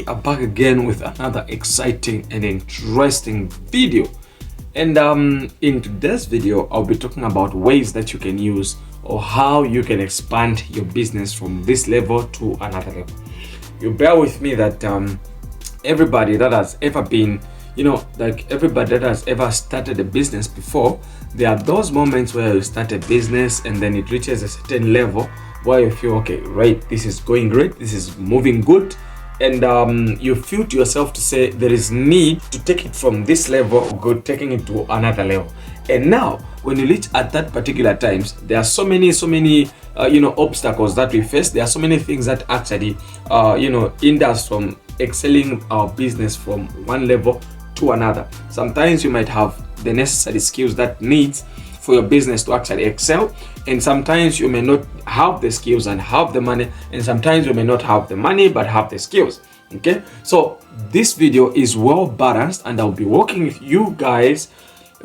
are back again with another exciting and interesting video. And in today's video, I'll be talking about ways that you can use or how you can expand your business from this level to another level. You bear with me that everybody that has ever been, everybody that has ever started a business before, there are those moments where you start a business and then it reaches a certain level where you feel, okay, right, this is going great, this is moving good, and you feel to yourself to say there is need to take it from this level or go taking it to another level. And now when you reach at that particular times, there are so many obstacles that we face. There are so many things that actually hinder us from excelling our business from one level to another. Sometimes you might have the necessary skills that needs for your business to actually excel, and sometimes you may not have the skills and have the money, and sometimes you may not have the money but have the skills. Okay, so this video is well balanced, and I'll be walking with you guys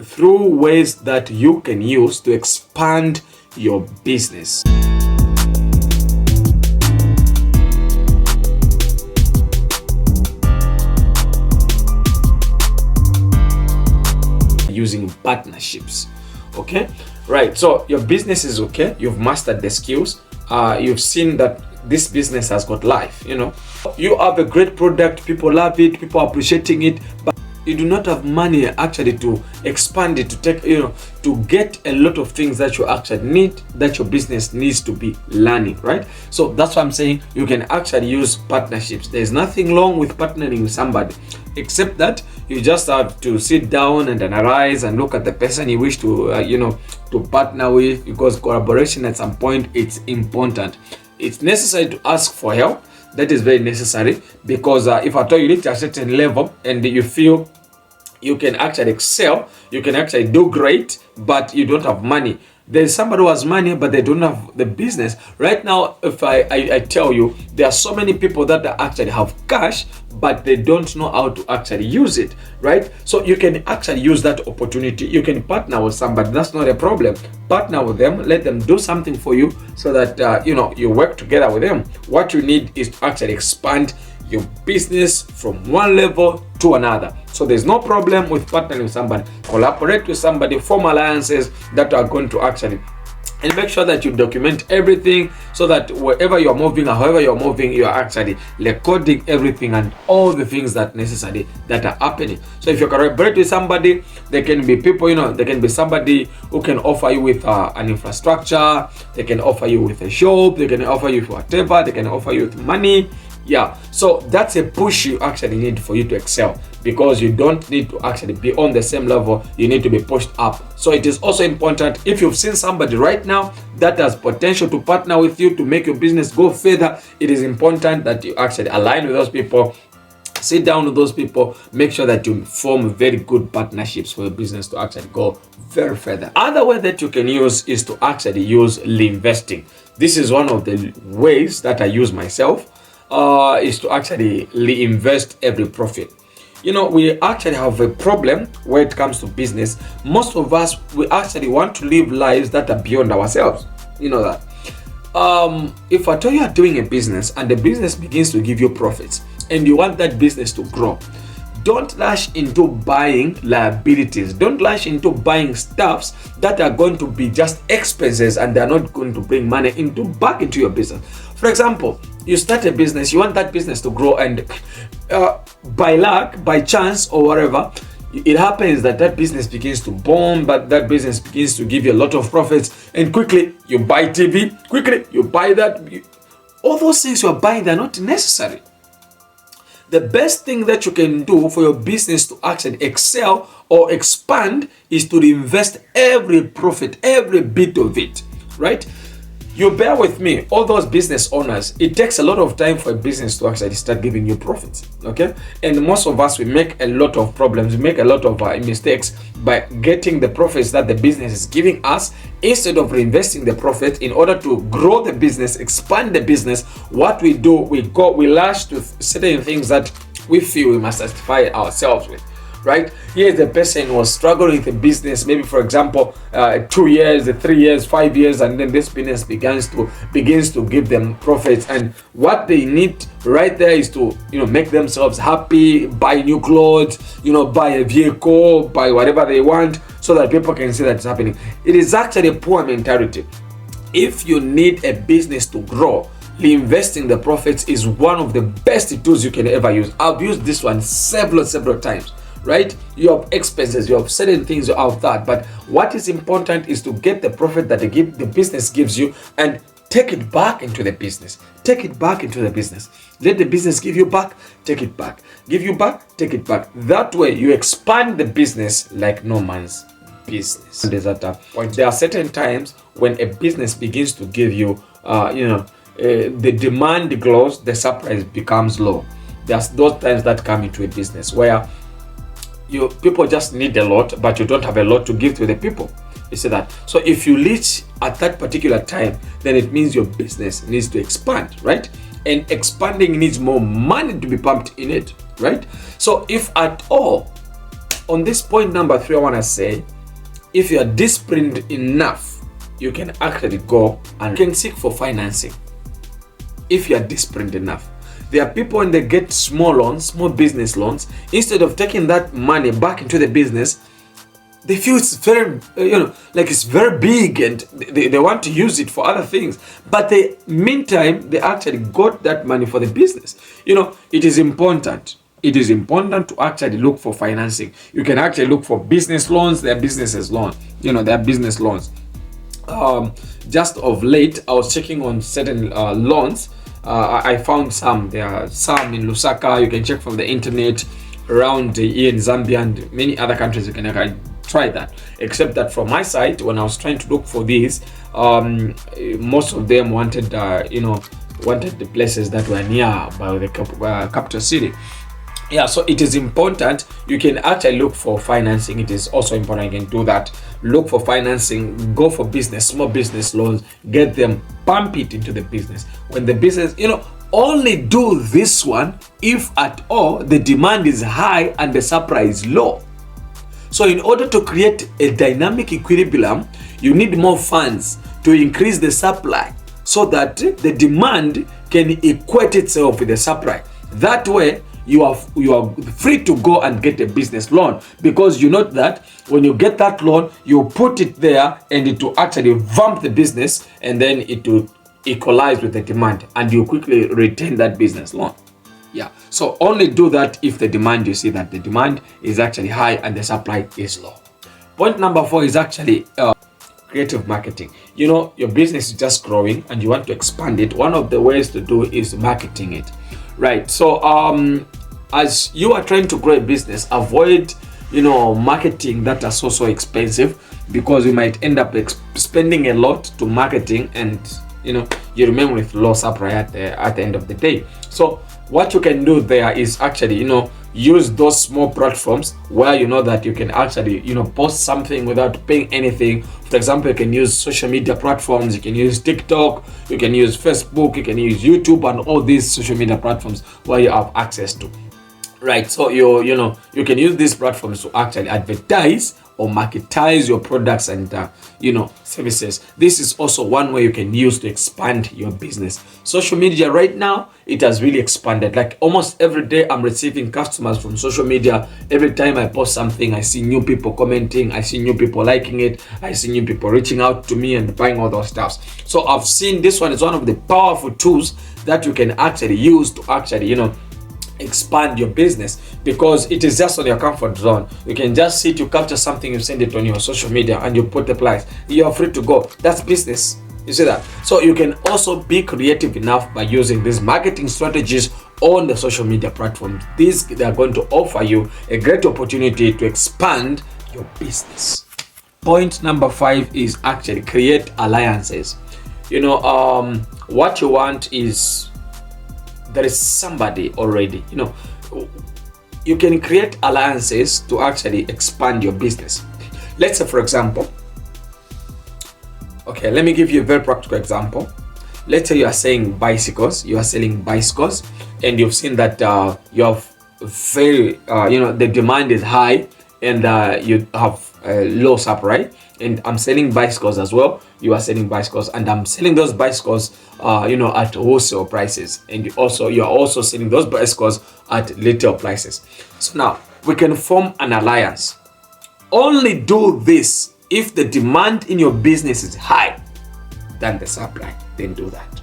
through ways that you can use to expand your business. Using partnerships. Okay, right, so your business is okay, you've mastered the skills, you've seen that this business has got life, you have a great product, people love it, people are appreciating it, but you do not have money actually to expand it, to take, to get a lot of things that you actually need, that your business needs to be learning, right? So that's what I'm saying. You can actually use partnerships. There's nothing wrong with partnering with somebody, except that you just have to sit down and analyze and look at the person you wish to, to partner with, because collaboration at some point, it's important. It's necessary to ask for help. That is very necessary, because if at all you reach a certain level and you feel you can actually excel, you can actually do great, but you don't have money. There's somebody who has money, but they don't have the business. Right now, if I tell you, there are so many people that actually have cash, but they don't know how to actually use it, right? So you can actually use that opportunity. You can partner with somebody. That's not a problem. Partner with them, let them do something for you so that, you work together with them. What you need is to actually expand your business from one level to another. So there's no problem with partnering with somebody. Collaborate with somebody, form alliances that are going to actually, and make sure that you document everything so that wherever you're moving or however you're moving, you're actually recording everything and all the things that necessary that are happening. So if you collaborate with somebody, there can be people, there can be somebody who can offer you with an infrastructure, they can offer you with a shop, they can offer you with whatever, they can offer you with money. Yeah, so that's a push you actually need for you to excel, because you don't need to actually be on the same level, you need to be pushed up. So it is also important, if you've seen somebody right now that has potential to partner with you to make your business go further, it is important that you actually align with those people, sit down with those people, make sure that you form very good partnerships for your business to actually go very further. Other way that you can use is to actually use reinvesting. This is one of the ways that I use myself. Is to actually reinvest every profit. We actually have a problem when it comes to business. Most of us, we actually want to live lives that are beyond ourselves. You know that. If at all you are doing a business and the business begins to give you profits and you want that business to grow, don't rush into buying liabilities. Don't rush into buying stuffs that are going to be just expenses and they're not going to bring money back into your business. For example, you start a business, you want that business to grow, and by luck, by chance, or whatever, it happens that business begins to boom, but that business begins to give you a lot of profits, and quickly you buy TV, quickly you buy that. All those things you're buying, they're not necessary. The best thing that you can do for your business to actually excel or expand is to reinvest every profit, every bit of it, right? You bear with me, all those business owners, it takes a lot of time for a business to actually start giving you profits, okay? And most of us, we make a lot of problems, we make a lot of mistakes by getting the profits that the business is giving us instead of reinvesting the profit in order to grow the business, expand the business. What we do, we rush to certain things that we feel we must satisfy ourselves with. right? Here's the person who was struggling with a business, maybe for example 2 years, 3 years, 5 years, and then this business begins to give them profits, and what they need right there is to make themselves happy, buy new clothes, buy a vehicle, buy whatever they want, so that people can see that it's happening. It is actually a poor mentality. If you need a business to grow, reinvesting the profits is one of the best tools you can ever use. I've used this one several times, right? You have expenses, you have certain things out that, but what is important is to get the profit that the business gives you and take it back into the business. Take it back into the business. Let the business give you back, take it back. Give you back, take it back. That way you expand the business like no man's business. There's at a point. There are certain times when a business begins to give you, the demand grows, the supply becomes low. There's those times that come into a business where people just need a lot, but you don't have a lot to give to the people. You see that? So if you reach at that particular time, then it means your business needs to expand, right? And expanding needs more money to be pumped in it, right? So if at all, on this point number 3, I want to say, if you are disciplined enough, you can actually go and can seek for financing. If you are disciplined enough. There are people when they get small business loans, instead of taking that money back into the business, they feel it's very, like it's very big, and they want to use it for other things. But meantime, they actually got that money for the business. It is important. It is important to actually look for financing. You can actually look for business loans. There are business loans. Just of late, I was checking on certain loans. I found some. There are some in Lusaka. You can check from the internet. Around here in Zambia and many other countries, you can try that. Except that from my side, when I was trying to look for these, most of them wanted the places that were near by the capital city. Yeah, so it is important. You can actually look for financing. It is also important. You can do that. Look for financing. Go for small business loans. Get them. Pump it into the business. When the business, only do this one if at all the demand is high and the supply is low. So in order to create a dynamic equilibrium, you need more funds to increase the supply so that the demand can equate itself with the supply. That way, you are free to go and get a business loan, because you know that when you get that loan, you put it there and it will actually vamp the business, and then it will equalize with the demand, and you quickly retain that business loan. Yeah, so only do that if you see that the demand is actually high and the supply is low. Point number 4 is actually creative marketing. Your business is just growing and you want to expand it. One of the ways to do is marketing it, right? So as you are trying to grow a business, avoid marketing that are so expensive, because you might end up spending a lot to marketing, and you remain with low supply at the end of the day. So what you can do there is actually use those small platforms where that you can actually post something without paying anything. For example, you can use social media platforms. You can use TikTok, you can use Facebook, you can use YouTube, and all these social media platforms where you have access to, right? So you can use these platforms to actually advertise or marketize your products and services. This is also one way you can use to expand your business. Social media right now, it has really expanded. Like almost every day I'm receiving customers from social media. Every time I post something, I see new people commenting, I see new people liking it, I see new people reaching out to me and buying all those stuff. So I've seen this one is one of the powerful tools that you can actually use to actually expand your business, because it is just on your comfort zone. You can just sit, you capture something, you send it on your social media, and you put the price. You are free to go. That's business. You see that? So you can also be creative enough by using these marketing strategies on the social media platforms. They are going to offer you a great opportunity to expand your business. Point number 5 is actually create alliances. What you want is there is somebody already. You can create alliances to actually expand your business. Let's say, for example, okay, let me give you a very practical example. Let's say you are selling bicycles, and you've seen that you have very the demand is high, and you have low supply, and I'm selling bicycles as well, you are selling bicycles, and I'm selling those bicycles at wholesale prices, and you are also selling those bicycles at retail prices. So now we can form an alliance. Only do this if the demand in your business is high than the supply. Then do that.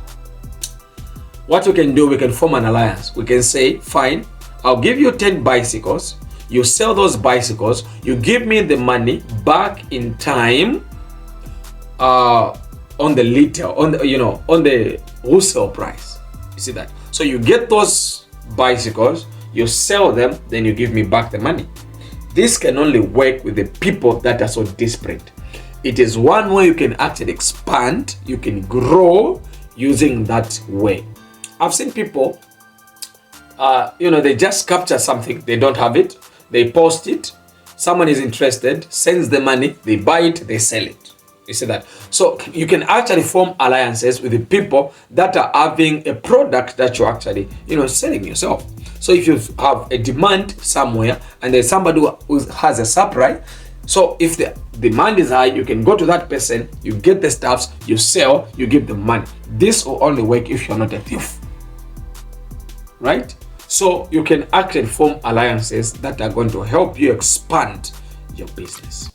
What we can do, we can form an alliance. We can say, fine, I'll give you 10 bicycles. You sell those bicycles. You give me the money back in time on the retail, on the wholesale price. You see that? So you get those bicycles, you sell them, then you give me back the money. This can only work with the people that are so desperate. It is one way you can actually expand, you can grow using that way. I've seen people, they just capture something, they don't have it, they post it, someone is interested, sends the money, they buy it, they sell it. You see that? So you can actually form alliances with the people that are having a product that you're actually, selling yourself. So if you have a demand somewhere and there's somebody who has a supply, so if the demand is high, you can go to that person, you get the stuffs, you sell, you give them money. This will only work if you're not a thief, right? So you can actually form alliances that are going to help you expand your business.